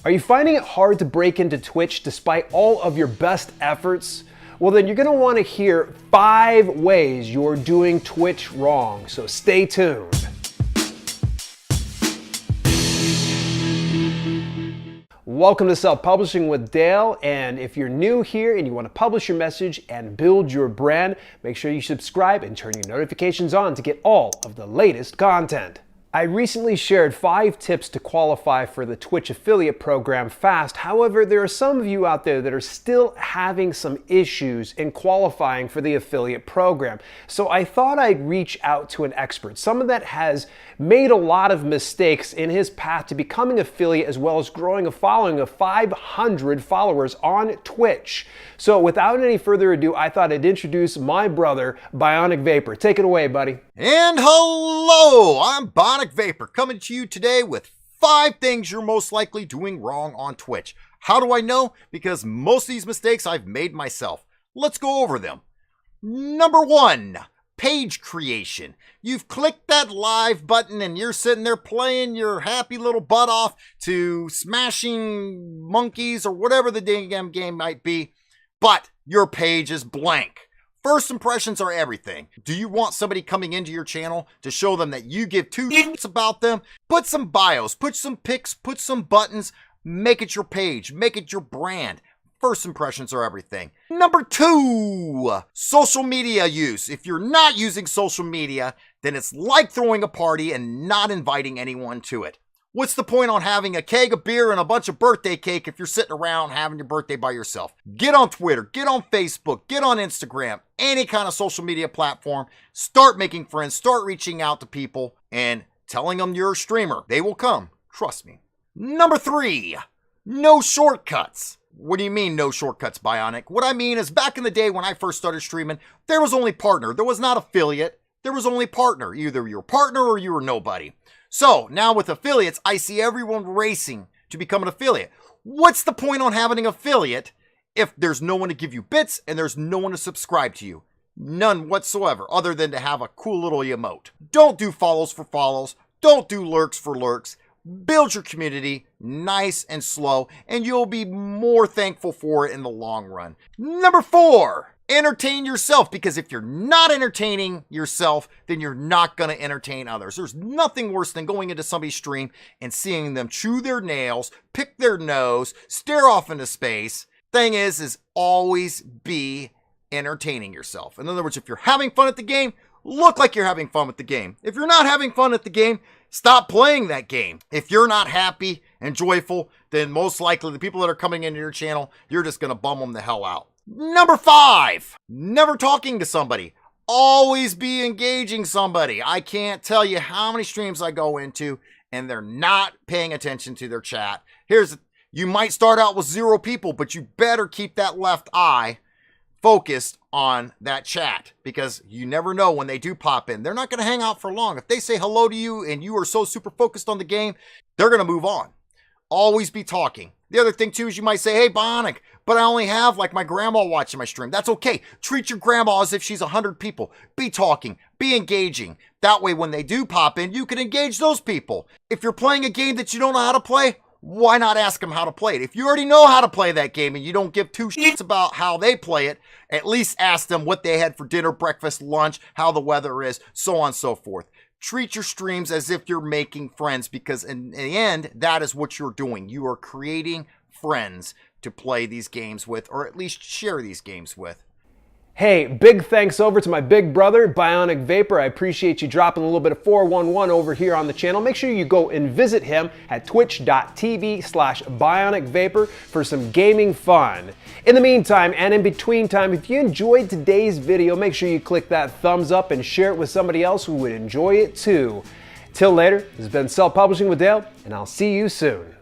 Are you finding it hard to break into Twitch despite all of your best efforts? Well, then you're going to want to hear 5 ways you're doing Twitch wrong, so stay tuned. Welcome to Self-Publishing with Dale, and if you're new here and you want to publish your message and build your brand, make sure you subscribe and turn your notifications on to get all of the latest content. I recently shared 5 tips to qualify for the Twitch affiliate program fast. However, there are some of you out there that are still having some issues in qualifying for the affiliate program. So I thought I'd reach out to an expert, someone that has made a lot of mistakes in his path to becoming affiliate as well as growing a following of 500 followers on Twitch. So without any further ado, I thought I'd introduce my brother, BionicVapour. Take it away, buddy. And hello, I'm BionicVapour coming to you today with 5 things you're most likely doing wrong on Twitch. How do I know? Because most of these mistakes I've made myself. Let's go over them. Number 1, page creation. You've clicked that live button and you're sitting there playing your happy little butt off to Smashing Monkeys or whatever the damn game might be, but your page is blank. First impressions are everything. Do you want somebody coming into your channel to show them that you give 2 shits about them? Put some bios, put some pics, put some buttons, make it your page, make it your brand. First impressions are everything. Number 2, social media use. If you're not using social media, then it's like throwing a party and not inviting anyone to it. What's the point on having a keg of beer and a bunch of birthday cake if you're sitting around having your birthday by yourself? Get on Twitter, get on Facebook, get on Instagram, any kind of social media platform. Start making friends, start reaching out to people and telling them you're a streamer. They will come, trust me. Number 3, no shortcuts. What do you mean no shortcuts, Bionic? What I mean is back in the day when I first started streaming, there was only partner. There was not affiliate. There was only partner. Either you're a partner or you were nobody. So now with affiliates, I see everyone racing to become an affiliate. What's the point on having an affiliate if there's no one to give you bits and there's no one to subscribe to you? None whatsoever, other than to have a cool little emote. Don't do follows for follows. Don't do lurks for lurks. Build your community nice and slow, and you'll be more thankful for it in the long run. Number 4, entertain yourself, because if you're not entertaining yourself, then you're not going to entertain others. There's nothing worse than going into somebody's stream and seeing them chew their nails, pick their nose, stare off into space. Thing is always be entertaining yourself. In other words, if you're having fun at the game, look like you're having fun with the game. If you're not having fun at the game, stop playing that game. If you're not happy and joyful, then most likely the people that are coming into your channel, you're just going to bum them the hell out. Number 5, never talking to somebody. Always be engaging somebody. I can't tell you how many streams I go into and they're not paying attention to their chat. You might start out with 0 people, but you better keep that left eye focused on that chat, because you never know when they do pop in. They're not going to hang out for long. If they say hello to you and you are so super focused on the game, they're going to move on. Always be talking. The other thing too is you might say, hey, Bionic, but I only have like my grandma watching my stream. That's okay. Treat your grandma as if she's 100 people. Be talking, be engaging. That way when they do pop in, you can engage those people. If you're playing a game that you don't know how to play, why not ask them how to play it? If you already know how to play that game and you don't give 2 shits about how they play it, at least ask them what they had for dinner, breakfast, lunch, how the weather is, so on and so forth. Treat your streams as if you're making friends, because in the end, that is what you're doing. You are creating friends to play these games with, or at least share these games with. Hey, big thanks over to my big brother, BionicVapour. I appreciate you dropping a little bit of 411 over here on the channel. Make sure you go and visit him at twitch.tv/BionicVapour for some gaming fun. In the meantime, and in between time, if you enjoyed today's video, make sure you click that thumbs up and share it with somebody else who would enjoy it too. Till later, this has been Self-Publishing with Dale, and I'll see you soon.